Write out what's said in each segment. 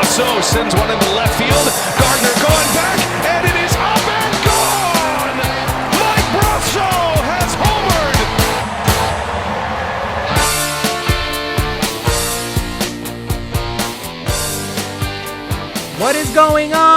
Brasso sends one into left field. Gardner going back, and it is up and gone! Mike Brasso has homered! What is going on,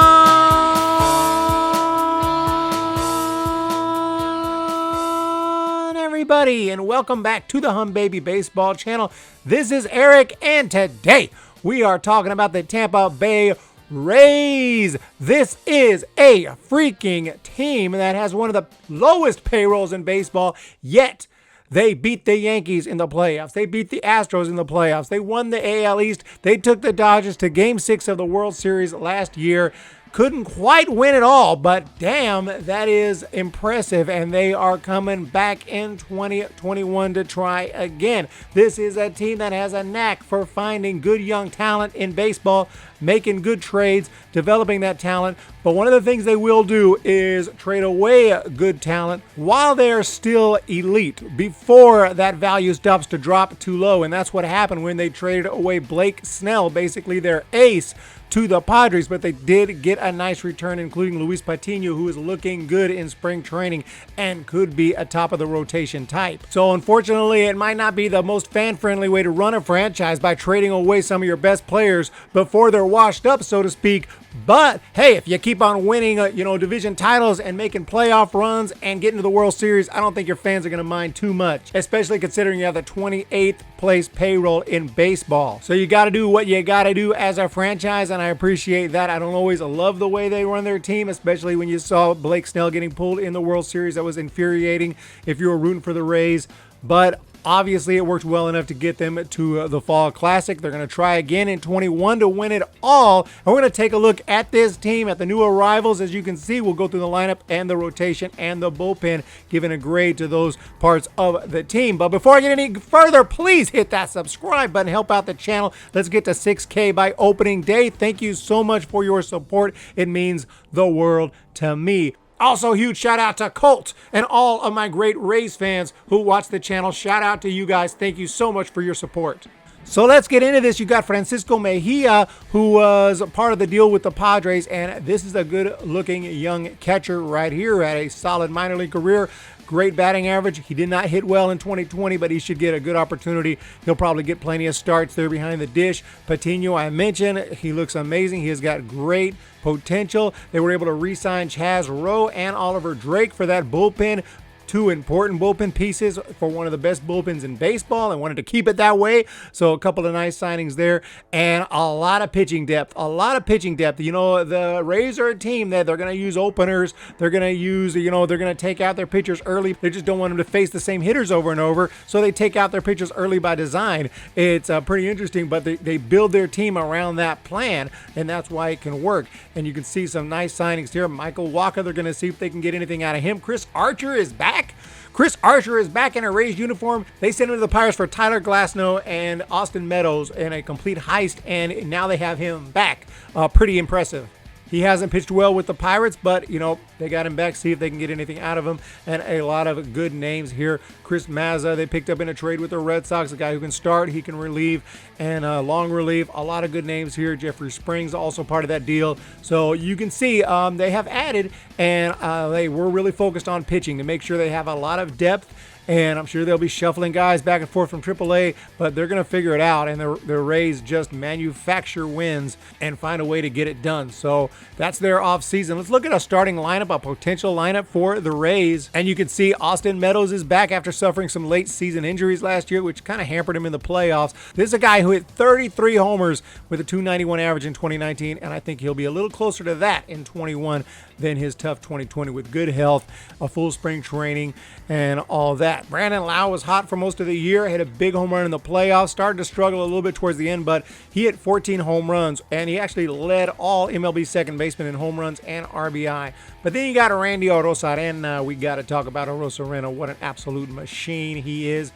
everybody? And welcome back to the Humm Baby Baseball channel. This is Eric, and today we are talking about the Tampa Bay Rays. This is a freaking team that has one of the lowest payrolls in baseball, yet they beat the Yankees in the playoffs. They beat the Astros in the playoffs. They won the AL East. They took the Dodgers to Game 6 of the World Series last year. Couldn't quite win it all, but damn, that is impressive, and they are coming back in 2021 to try again. This is a team that has a knack for finding good young talent in baseball, making good trades, developing that talent, but one of the things they will do is trade away good talent while they're still elite, before that value stops to drop too low, and that's what happened when they traded away Blake Snell, basically their ace, to the Padres, but they did get a nice return, including Luis Patino, who is looking good in spring training and could be a top of the rotation type. So unfortunately, it might not be the most fan-friendly way to run a franchise by trading away some of your best players before they're washed up, so to speak. But hey, if you keep on winning, division titles and making playoff runs and getting to the World Series, I don't think your fans are going to mind too much, especially considering you have the 28th place payroll in baseball. So you got to do what you got to do as a franchise, and I appreciate that. I don't always love the way they run their team, especially when you saw Blake Snell getting pulled in the World Series. That was infuriating if you were rooting for the Rays, but obviously, it worked well enough to get them to the Fall Classic. They're going to try again in 21 to win it all. And we're going to take a look at this team, at the new arrivals. As you can see, we'll go through the lineup and the rotation and the bullpen, giving a grade to those parts of the team. But before I get any further, please hit that subscribe button. Help out the channel. Let's get to 6K by opening day. Thank you so much for your support. It means the world to me. Also, huge shout out to Colt and all of my great Rays fans who watch the channel. Shout out to you guys. Thank you so much for your support. So let's get into this. You got Francisco Mejia, who was a part of the deal with the Padres, and this is a good-looking young catcher right here. Had a solid minor league career. Great batting average. He did not hit well in 2020, but he should get a good opportunity. He'll probably get plenty of starts there behind the dish. Patino, I mentioned, he looks amazing. He has got great potential. They were able to re-sign Chaz Rowe and Oliver Drake for that bullpen. Two important bullpen pieces for one of the best bullpens in baseball, and wanted to keep it that way. So a couple of nice signings there, and a lot of pitching depth. The Rays are a team that they're going to use openers. They're going to use, they're going to take out their pitchers early. They just don't want them to face the same hitters over and over, so they take out their pitchers early by design. It's pretty interesting, but they build their team around that plan, and that's why it can work. And you can see some nice signings here. Michael Wacha, they're going to see if they can get anything out of him. Chris Archer is back. Chris Archer is back in a Rays uniform. They sent him to the Pirates for Tyler Glasnow and Austin Meadows in a complete heist, and now they have him back. Pretty impressive. He hasn't pitched well with the Pirates, but, they got him back. See if they can get anything out of him. And a lot of good names here. Chris Mazza, they picked up in a trade with the Red Sox. A guy who can start, he can relieve, and long relief. A lot of good names here. Jeffrey Springs, also part of that deal. So you can see they have added, and they were really focused on pitching to make sure they have a lot of depth. And I'm sure they'll be shuffling guys back and forth from AAA, but they're going to figure it out. And the Rays just manufacture wins and find a way to get it done. So that's their offseason. Let's look at a starting lineup, a potential lineup for the Rays. And you can see Austin Meadows is back after suffering some late season injuries last year, which kind of hampered him in the playoffs. This is a guy who hit 33 homers with a .291 average in 2019, and I think he'll be a little closer to that in 21 than his tough 2020 with good health, a full spring training, and all that. Brandon Lau was hot for most of the year, hit a big home run in the playoffs, started to struggle a little bit towards the end, but he hit 14 home runs, and he actually led all MLB second basemen in home runs and RBI. But then you got Randy Arozarena. We got to talk about Arozarena. What an absolute machine he is.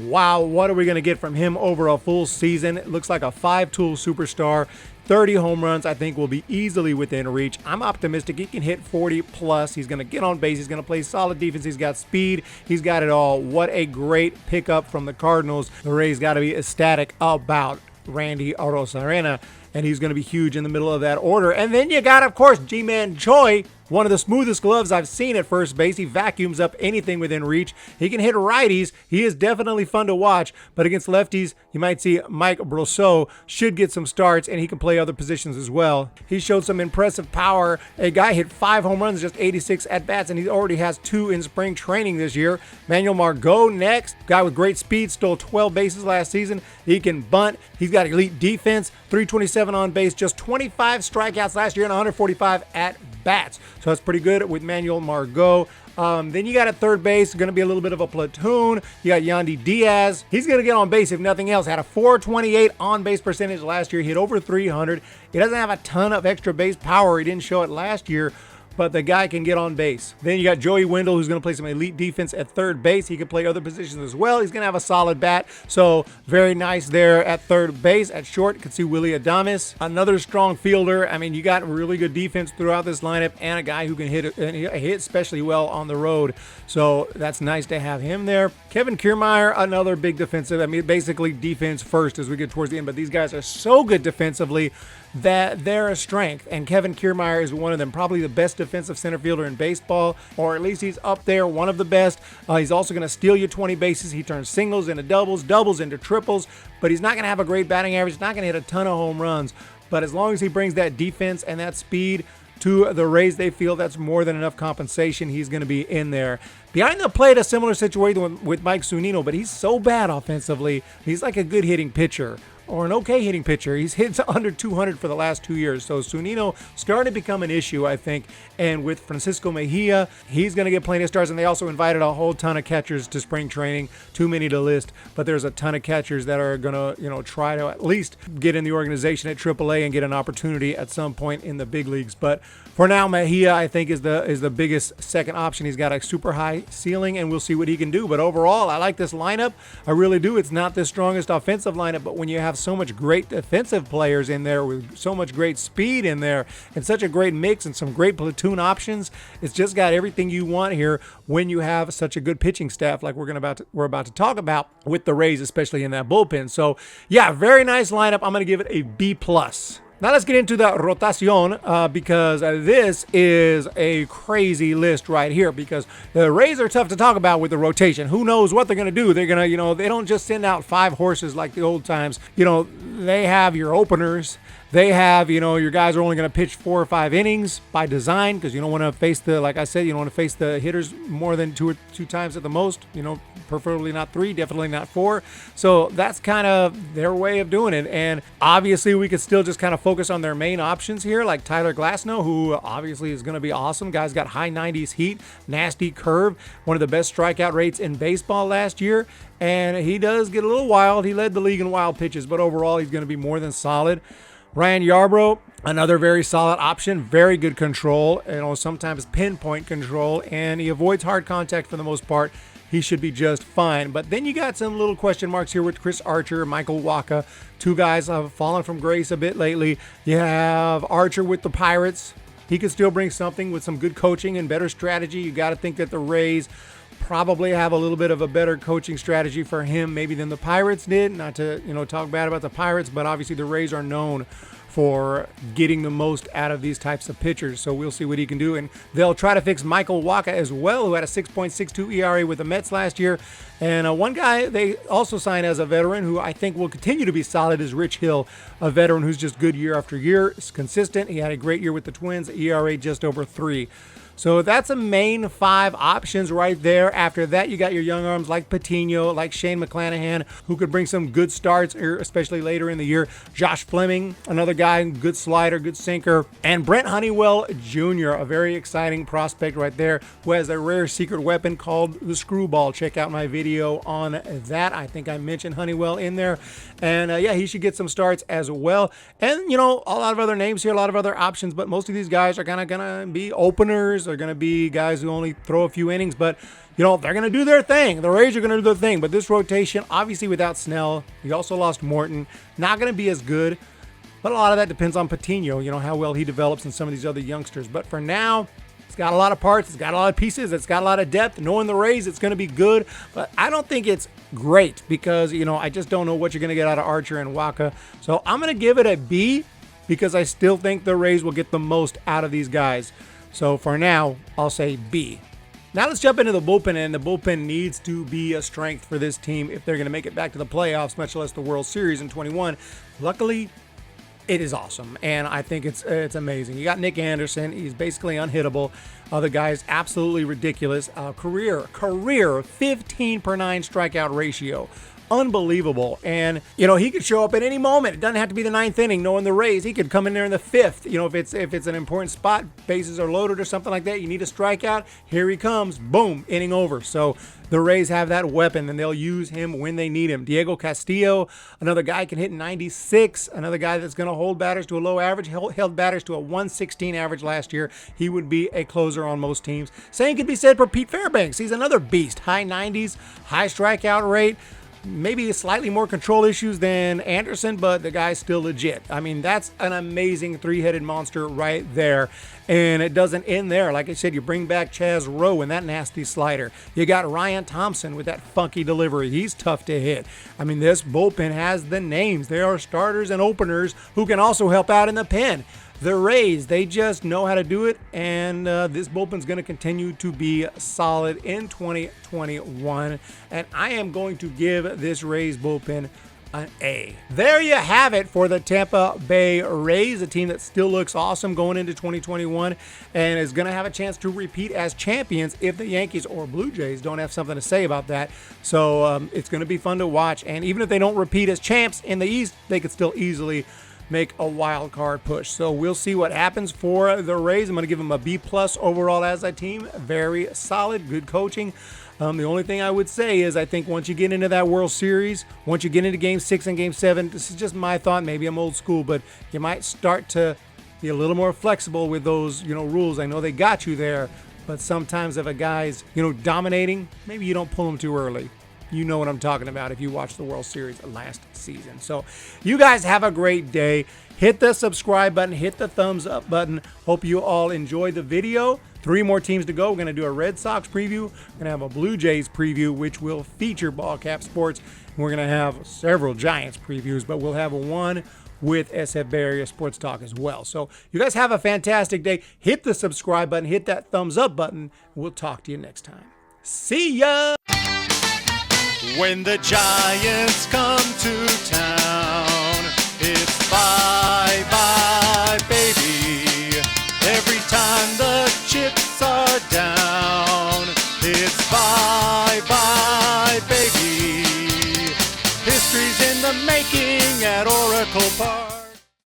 Wow, what are we going to get from him over a full season? It looks like a 5-tool superstar. 30 home runs, I think, will be easily within reach. I'm optimistic he can hit 40 plus. He's going to get on base. He's going to play solid defense. He's got speed. He's got it all. What a great pickup from the Cardinals. The Rays got to be ecstatic about Randy Arozarena. and he's going to be huge in the middle of that order. And then you got, of course, Ji-Man Choi, one of the smoothest gloves I've seen at first base. He vacuums up anything within reach. He can hit righties. He is definitely fun to watch. But against lefties, you might see Mike Brosseau should get some starts, and he can play other positions as well. He showed some impressive power. A guy hit 5 home runs, just 86 at-bats, and he already has 2 in spring training this year. Manuel Margot next. Guy with great speed, stole 12 bases last season. He can bunt. He's got elite defense, 327 on base, just 25 strikeouts last year and 145 at-bats. So that's pretty good with Manuel Margot. Then you got at third base, going to be a little bit of a platoon. You got Yandy Diaz. He's going to get on base if nothing else. Had a 428 on-base percentage last year. Hit over 300. He doesn't have a ton of extra base power. He didn't show it last year, but the guy can get on base. Then you got Joey Wendell, who's going to play some elite defense at third base. He can play other positions as well. He's going to have a solid bat, so very nice there at third base. At short, you can see Willie Adames, another strong fielder. I mean, you got really good defense throughout this lineup and a guy who can hit especially well on the road, so that's nice to have him there. Kevin Kiermaier, another big defensive. I mean, basically defense first as we get towards the end, but these guys are so good defensively that they're a strength, and Kevin Kiermaier is one of them, probably the best defensive center fielder in baseball, or at least he's up there, one of the best. He's also going to steal you 20 bases. He turns singles into doubles, doubles into triples, but he's not going to have a great batting average. He's not going to hit a ton of home runs, but as long as he brings that defense and that speed to the Rays, they feel that's more than enough compensation. He's going to be in there. Behind the plate, a similar situation with Mike Zunino, but he's so bad offensively. He's like a good hitting pitcher, or an okay hitting pitcher. He's hit under 200 for the last 2 years. So Zunino starting to become an issue, I think. And with Francisco Mejia, he's going to get plenty of starts. And they also invited a whole ton of catchers to spring training. Too many to list, but there's a ton of catchers that are going to, try to at least get in the organization at AAA and get an opportunity at some point in the big leagues. But for now, Mejia, I think, is the biggest second option. He's got a super high ceiling, and we'll see what he can do. But overall, I like this lineup. I really do. It's not the strongest offensive lineup, but when you have so much great defensive players in there with so much great speed in there and such a great mix and some great platoon options, it's just got everything you want here when you have such a good pitching staff like we're about to talk about with the Rays, especially in that bullpen. So yeah, very nice lineup. I'm going to give it a B+. Now let's get into the rotación because this is a crazy list right here, because the Rays are tough to talk about with the rotation. Who knows what they're going to do? They're going to, they don't just send out 5 horses like the old times. They have your openers. They have, your guys are only going to pitch 4 or 5 innings by design, because you don't want to face like I said, you don't want to face the hitters more than two times at the most, preferably not 3, definitely not 4. So that's kind of their way of doing it. And obviously we could still just kind of focus on their main options here, like Tyler Glasnow, who obviously is going to be awesome. Guy's got high 90s heat, nasty curve, one of the best strikeout rates in baseball last year. And he does get a little wild. He led the league in wild pitches, but overall he's going to be more than solid. Ryan Yarbrough, another very solid option, very good control, sometimes pinpoint control, and he avoids hard contact for the most part. He should be just fine. But then you got some little question marks here with Chris Archer, Michael Wacha. 2 guys have fallen from grace a bit lately. You have Archer with the Pirates. He could still bring something with some good coaching and better strategy. You got to think that the Rays probably have a little bit of a better coaching strategy for him maybe than the Pirates did. Not to, talk bad about the Pirates, but obviously the Rays are known for getting the most out of these types of pitchers. So we'll see what he can do. And they'll try to fix Michael Wacha as well, who had a 6.62 ERA with the Mets last year. And one guy they also signed as a veteran who I think will continue to be solid is Rich Hill, a veteran who's just good year after year. It's consistent. He had a great year with the Twins, ERA just over 3. So that's a main 5 options right there. After that, you got your young arms like Patino, like Shane McClanahan, who could bring some good starts, especially later in the year. Josh Fleming, another guy, good slider, good sinker. And Brent Honeywell Jr., a very exciting prospect right there, who has a rare secret weapon called the screwball. Check out my video on that. I think I mentioned Honeywell in there. And he should get some starts as well. And, a lot of other names here, a lot of other options, but most of these guys are kind of going to be openers. They're going to be guys who only throw a few innings, but they're going to do their thing. The Rays are going to do their thing. But this rotation, obviously without Snell, you also lost Morton, not going to be as good. But a lot of that depends on Patino, how well he develops and some of these other youngsters. But for now, it's got a lot of parts, it's got a lot of pieces, it's got a lot of depth. Knowing the Rays, it's going to be good. But I don't think it's great because, I just don't know what you're going to get out of Archer and Wacha. So I'm going to give it a B. because I still think the Rays will get the most out of these guys. So for now, I'll say B. Now let's jump into the bullpen, and the bullpen needs to be a strength for this team if they're going to make it back to the playoffs, much less the World Series in 21. Luckily, it is awesome, and I think it's amazing. You got Nick Anderson. He's basically unhittable. The guy's absolutely ridiculous. Career 15 per 9 strikeout ratio. Unbelievable. And, he could show up at any moment. It doesn't have to be the 9th inning, knowing the Rays. He could come in there in the 5th. If it's an important spot, bases are loaded or something like that, you need a strikeout, here he comes. Boom, inning over. So the Rays have that weapon, and they'll use him when they need him. Diego Castillo, another guy can hit 96, another guy that's going to hold batters to a low average, held batters to a 116 average last year. He would be a closer on most teams. Same could be said for Pete Fairbanks. He's another beast. High 90s, high strikeout rate. Maybe slightly more control issues than Anderson, but the guy's still legit. I mean, that's an amazing three-headed monster right there. And it doesn't end there. Like I said, you bring back Chaz Rowe and that nasty slider. You got Ryan Thompson with that funky delivery. He's tough to hit. I mean, this bullpen has the names. There are starters and openers who can also help out in the pen. The Rays, they just know how to do it, and this bullpen's going to continue to be solid in 2021, and I am going to give this Rays bullpen an A. There you have it for the Tampa Bay Rays, a team that still looks awesome going into 2021 and is going to have a chance to repeat as champions if the Yankees or Blue Jays don't have something to say about that. So it's going to be fun to watch, and even if they don't repeat as champs in the East, they could still easily make a wild card push. So we'll see what happens for the Rays. I'm going to give them a B+ overall as a team. Very solid, good coaching. The only thing I would say is I think once you get into that World Series, once you get into Game 6 and Game 7, this is just my thought, maybe I'm old school, but you might start to be a little more flexible with those, rules. I know they got you there, but sometimes if a guy's, dominating, maybe you don't pull him too early. You know what I'm talking about if you watched the World Series last season. So you guys have a great day. Hit the subscribe button. Hit the thumbs up button. Hope you all enjoyed the video. 3 more teams to go. We're going to do a Red Sox preview. We're going to have a Blue Jays preview, which will feature Ball Cap Sports. And we're going to have several Giants previews, but we'll have one with SF Bay Area Sports Talk as well. So you guys have a fantastic day. Hit the subscribe button. Hit that thumbs up button. We'll talk to you next time. See ya! When the Giants come to town, it's bye-bye, baby. Every time the chips are down, it's bye-bye, baby. History's in the making at Oracle Park.